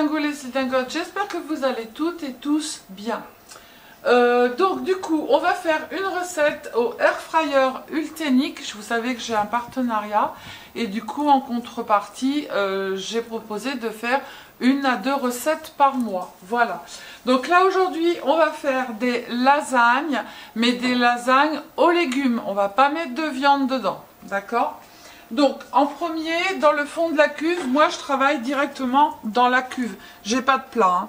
dingos, les dingotes, j'espère que vous allez toutes et tous bien. Donc du coup, on va faire une recette au air fryer Ultenic. Vous savez que j'ai un partenariat et du coup, en contrepartie, j'ai proposé de faire 1 à 2 recettes par mois. Voilà. Donc là, aujourd'hui, on va faire des lasagnes, mais des lasagnes aux légumes. On va pas mettre de viande dedans, d'accord? Donc, en premier, dans le fond de la cuve, moi, je travaille directement dans la cuve. J'ai pas de plat, hein.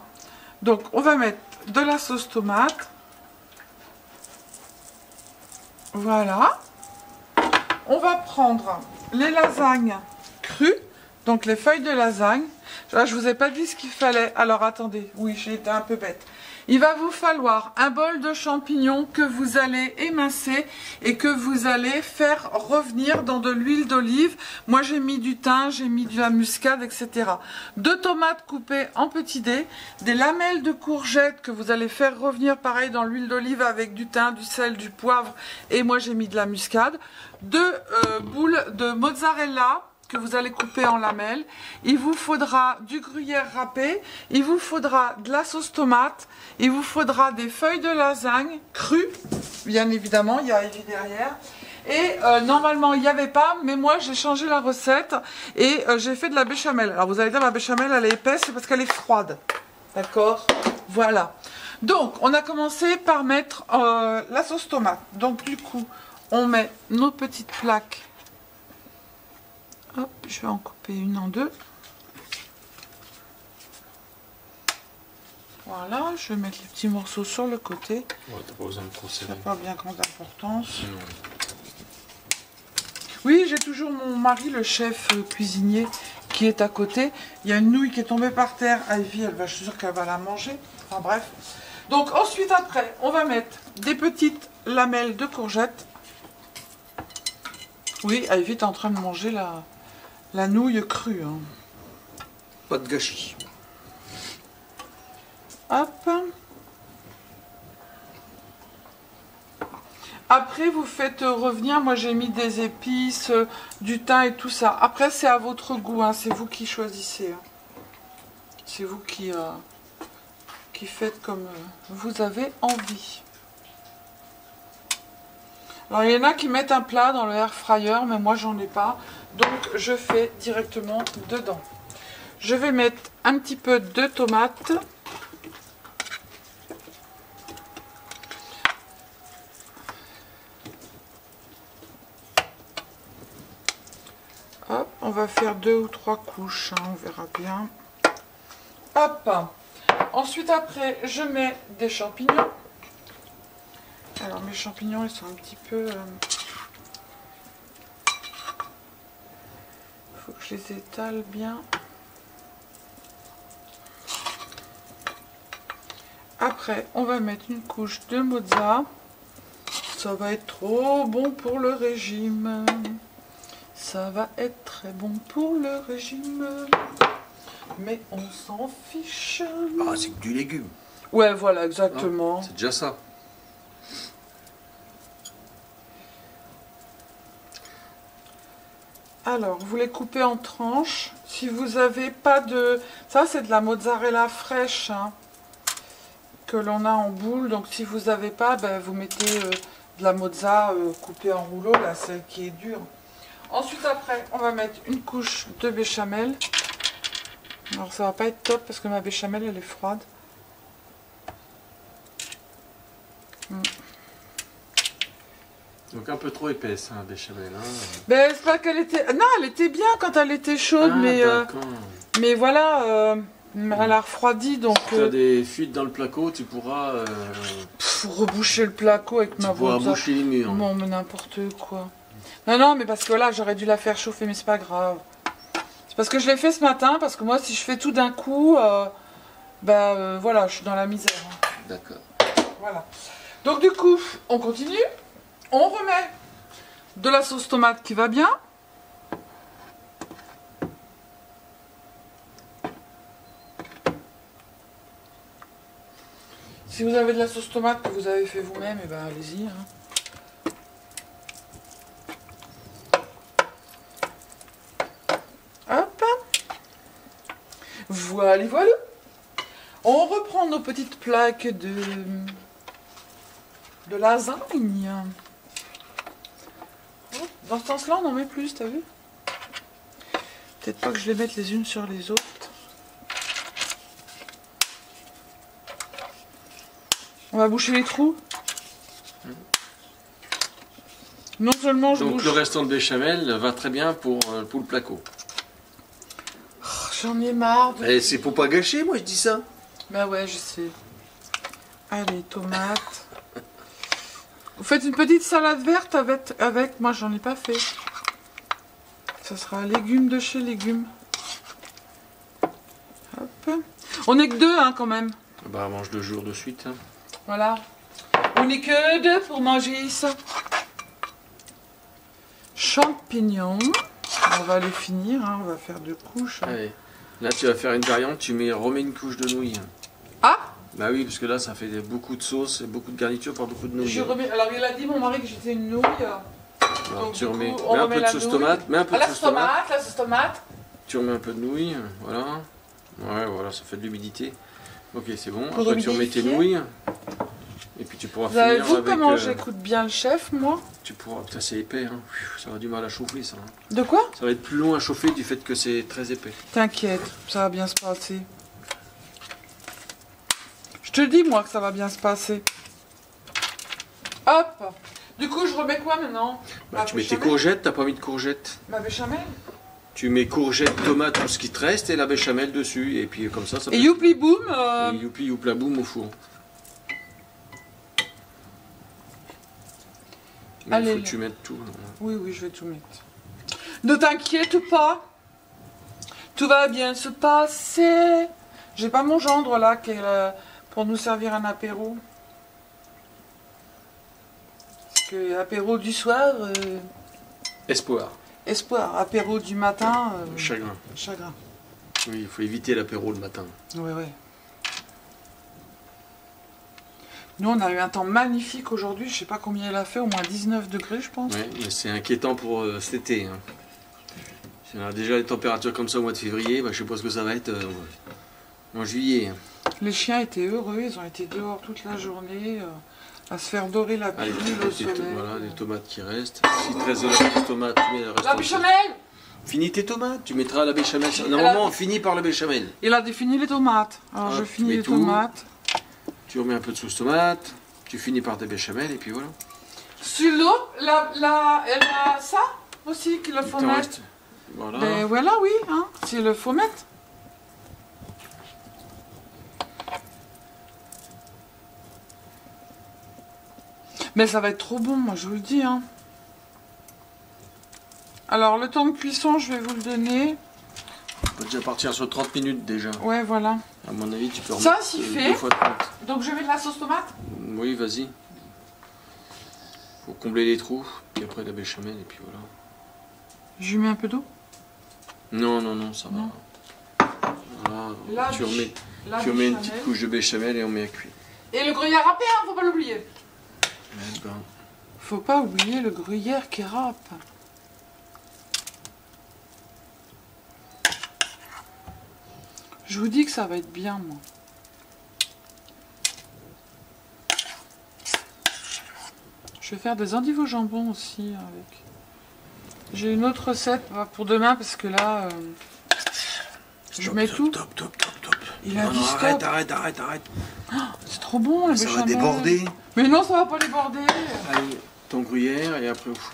Donc, on va mettre de la sauce tomate. Voilà. On va prendre les lasagnes crues, donc les feuilles de lasagne. Là, je vous ai pas dit ce qu'il fallait. Alors, attendez. Oui, j'ai été un peu bête. Il va vous falloir un bol de champignons que vous allez émincer et que vous allez faire revenir dans de l'huile d'olive. Moi, j'ai mis du thym, j'ai mis de la muscade, etc. 2 tomates coupées en petits dés, des lamelles de courgettes que vous allez faire revenir pareil dans l'huile d'olive avec du thym, du sel, du poivre et moi, j'ai mis de la muscade. 2 boules de mozzarella que vous allez couper en lamelles. Il vous faudra du gruyère râpé, il vous faudra de la sauce tomate, il vous faudra des feuilles de lasagne crues, bien évidemment, il y a Evie derrière. Et normalement, il n'y avait pas, mais moi, j'ai changé la recette et j'ai fait de la béchamel. Alors, vous allez dire, ma béchamel, elle est épaisse, c'est parce qu'elle est froide. D'accord? Voilà. Donc, on a commencé par mettre la sauce tomate. Donc, du coup, on met nos petites plaques. Hop, je vais en couper une en 2. Voilà, je vais mettre les petits morceaux sur le côté. Ouais, t'as pas besoin de procéder. Ça n'a pas bien grande importance. Oui, j'ai toujours mon mari, le chef cuisinier, qui est à côté. Il y a une nouille qui est tombée par terre. Ivy, je suis sûre qu'elle va la manger. Enfin bref. Donc ensuite, après, on va mettre des petites lamelles de courgettes. Oui, Ivy est en train de manger la nouille crue. Hein. Pas de gâchis. Hop. Après, vous faites revenir. Moi, j'ai mis des épices, du thym et tout ça. Après, c'est à votre goût. Hein. C'est vous qui choisissez. Hein. C'est vous qui faites comme vous avez envie. Alors, il y en a qui mettent un plat dans le air fryer, mais moi, j'en ai pas. Donc, je fais directement dedans. Je vais mettre un petit peu de tomates. Hop, on va faire 2 ou 3 couches, hein, on verra bien. Hop. Ensuite, après, je mets des champignons. Alors, mes champignons, ils sont un petit peu... faut que je les étale bien. Après, on va mettre une couche de mozza. Ça va être trop bon pour le régime. Ça va être très bon pour le régime. Mais on s'en fiche. Ah, c'est que du légume. Ouais, voilà, exactement. C'est déjà ça. Alors, vous les coupez en tranches. Si vous n'avez pas de... Ça, c'est de la mozzarella fraîche, hein, que l'on a en boule. Donc, si vous n'avez pas, ben, vous mettez de la mozza coupée en rouleau, là, celle qui est dure. Ensuite, après, on va mettre une couche de béchamel. Alors, ça va pas être top parce que ma béchamel, elle est froide. Donc un peu trop épaisse, hein, béchamel. Hein. Ben, c'est pas qu'elle était... Non, elle était bien quand elle était chaude, Ah, mais voilà, elle a refroidi, donc... Si tu as des fuites dans le placo, tu pourras... reboucher le placo avec ma tu pourras boucher les murs. Non, mais n'importe quoi. Non, non, mais parce que là, j'aurais dû la faire chauffer, mais c'est pas grave. C'est parce que je l'ai fait ce matin, parce que moi, si je fais tout d'un coup, voilà, je suis dans la misère. Hein. D'accord. Voilà. Donc, du coup, on continue. On remet de la sauce tomate qui va bien. Si vous avez de la sauce tomate que vous avez fait vous-même, et ben allez-y. Hein. Hop. Voilà, voilà. On reprend nos petites plaques de lasagne. Dans ce sens-là, on en met plus, t'as vu? Peut-être pas que je les mette les unes sur les autres. On va boucher les trous. Non seulement je Donc bouche... le restant de béchamel va très bien pour le placo. Oh, j'en ai marre. Et c'est pour pas gâcher, moi je dis ça. Bah ouais, je sais. Allez, tomates. Vous faites une petite salade verte avec... Moi, j'en ai pas fait. Ça sera légumes de chez légumes. Hop. On n'est que deux, hein, quand même. Bah mange 2 jours de suite. Hein. Voilà. On n'est que deux pour manger ça. Champignons. On va les finir, hein. On va faire 2 couches. Allez. Là tu vas faire une variante, remets une couche de nouilles. Ah! Bah oui, parce que là ça fait beaucoup de sauce et beaucoup de garniture pour beaucoup de nouilles. Alors il a dit mon mari que j'étais une nouille. Alors, donc, tu remets, coup, mets un peu de sauce tomate, la sauce tomate. Tu remets un peu de nouilles, voilà. Ouais, voilà, ça fait de l'humidité. Ok, c'est bon. Pour Après tu remets tes nouilles. Et puis tu pourras Vous avez finir vu avec... comment j'écoute bien le chef, moi? Tu pourras... Putain, c'est épais, hein. Ça va du mal à chauffer, ça. Hein. De quoi? Ça va être plus long à chauffer du fait que c'est très épais. T'inquiète, ça va bien se passer. Je te dis, moi, que ça va bien se passer. Hop! Du coup, je remets quoi maintenant? Bah, tu mets tes courgettes, t'as pas mis de courgettes. Ma béchamel? Tu mets courgettes, tomates, tout ce qui te reste et la béchamel dessus. Et puis comme ça Et youpli boum Et youpi youpla boum au four. Mais allez, il faut que tu mettes tout. Oui, oui, je vais tout mettre. Ne t'inquiète pas. Tout va bien se passer. J'ai pas mon gendre là qui est pour nous servir un apéro. Parce que apéro du soir... Espoir. Espoir. Apéro du matin... Chagrin. Chagrin. Oui, il faut éviter l'apéro le matin. Oui, oui. Nous, on a eu un temps magnifique aujourd'hui. Je sais pas combien il a fait, au moins 19 degrés, je pense. Oui, mais c'est inquiétant pour cet été. Hein. Si on a déjà des températures comme ça au mois de février, bah, je sais pas ce que ça va être en juillet. Hein. Les chiens étaient heureux, ils ont été dehors toute la journée, à se faire dorer la Allez, pilule au soleil. voilà, les tomates qui restent. Si te reste de la sauce tomate, tu mets le reste. La béchamel! Finis tes tomates, tu mettras la béchamel. Normalement, on finit par la béchamel. Il a défini les tomates. Alors, je finis les tomates. Tu remets un peu de sauce tomate, tu finis par tes béchamel et puis voilà. Sur l'eau, elle a ça aussi qu'il faut Il t'en mettre. reste. Voilà. Ben voilà, oui, hein, c'est le faut mettre. Mais ça va être trop bon, moi je vous le dis. Hein. Alors le temps de cuisson, je vais vous le donner. On peut déjà partir sur 30 minutes déjà. Ouais, voilà. À mon avis, tu peux Ça, remettre s'il 2 fait. fois 30. Donc je mets de la sauce tomate. Oui, vas-y. Faut combler les trous, puis après la béchamel et puis voilà. Je lui mets un peu d'eau. Non, non, non, ça va. Non. Voilà. Tu remets une petite couche de béchamel et on met à cuire. Et le gruyère râpé, hein, faut pas l'oublier. Eh ben, Faut pas oublier le gruyère qui râpe. Je vous dis que ça va être bien, moi. Je vais faire des endives au jambon aussi avec. J'ai une autre recette pour demain parce que là, je mets tout. Top, top, top, top. Il a Non, dit non, stop. arrête. Oh, c'est trop bon la Ça béchamel. va déborder. Mais non, ça va pas déborder. Allez, ton gruyère et après au four.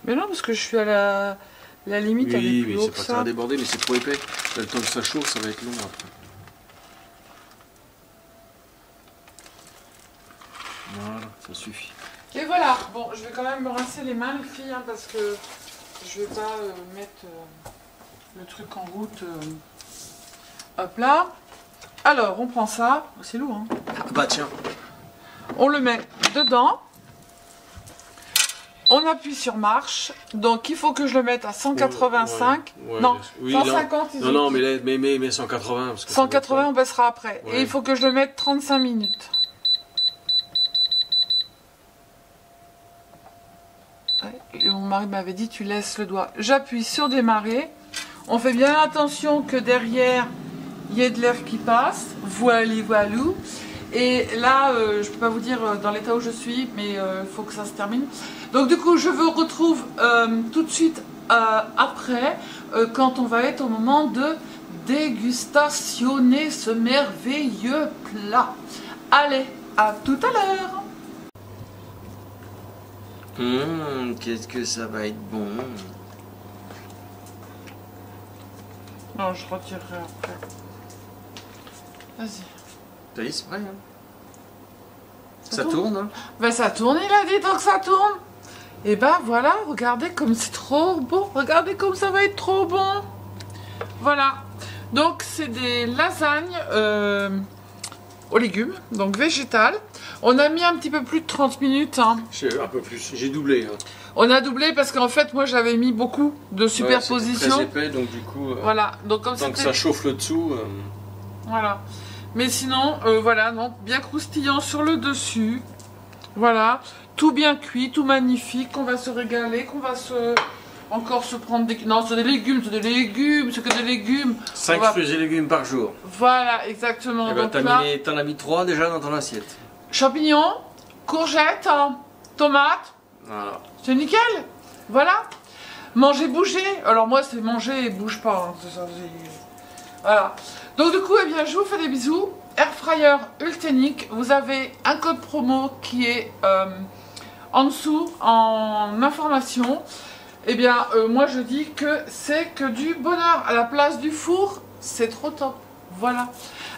Mais non, parce que je suis à la limite avec Oui, plus mais haut c'est que pas que ça va ça. déborder, mais c'est trop épais. Là, le temps que ça chauffe, ça va être long après. Voilà, ça suffit. Et voilà, bon, je vais quand même me rincer les mains, les filles, hein, parce que je vais pas mettre le truc en route. Hop là. Alors, on prend ça. C'est lourd, hein. Bah tiens. On le met dedans. On appuie sur marche. Donc, il faut que je le mette à 185. Ouais, non, oui, 150. Non, non, mais 180. Parce que 180, on baissera après. Ouais. Et il faut que je le mette 35 minutes. après. Et mon mari m'avait dit, tu laisses le doigt. J'appuie sur démarrer. On fait bien attention que derrière, il y ait de l'air qui passe. Voili, voilou. Et là, je peux pas vous dire dans l'état où je suis, mais il faut que ça se termine. Donc du coup, je vous retrouve tout de suite après, quand on va être au moment de dégustationner ce merveilleux plat. Allez, à tout à l'heure. Qu'est-ce que ça va être bon. Non, je retirerai après. Vas-y. Ça y est, c'est prêt, hein. Ça tourne, hein. Ben ça tourne, il a dit donc ça tourne. Et ben voilà, regardez comme c'est trop bon. Regardez comme ça va être trop bon. Voilà. Donc c'est des lasagnes aux légumes, donc végétales. On a mis un petit peu plus de 30 minutes. Hein. Un peu plus, j'ai doublé. Hein. On a doublé parce qu'en fait, moi j'avais mis beaucoup de superposition. Ouais, très épais, donc du coup, voilà. Donc, comme tant que ça chauffe le dessous. Voilà. Mais sinon, voilà, non, bien croustillant sur le dessus. Voilà. Tout bien cuit, tout magnifique. On va se régaler, qu'on va encore se prendre des... Non, c'est des légumes, c'est que des légumes. 5 fruits et légumes par jour. Voilà, exactement. Et ben, t'en as mis 3 déjà dans ton assiette. Champignons, courgettes, tomates. Voilà. C'est nickel. Voilà. Manger, bouger. Alors moi, c'est manger et bouge pas. Hein. Voilà. Donc du coup, eh bien, je vous fais des bisous. Air fryer Ultenic. Vous avez un code promo qui est en dessous en information. Eh bien, moi je dis que c'est que du bonheur. À la place du four, c'est trop top. Voilà.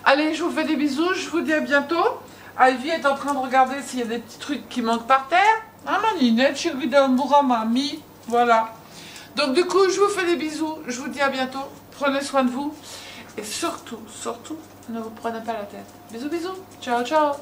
Allez, je vous fais des bisous. Je vous dis à bientôt. Ivy est en train de regarder s'il y a des petits trucs qui manquent par terre. Ah, maninette, chérie d'amour, mamie. Voilà. Donc du coup, je vous fais des bisous. Je vous dis à bientôt. Prenez soin de vous. Et surtout, surtout, ne vous prenez pas la tête. Bisous, bisous. Ciao, ciao.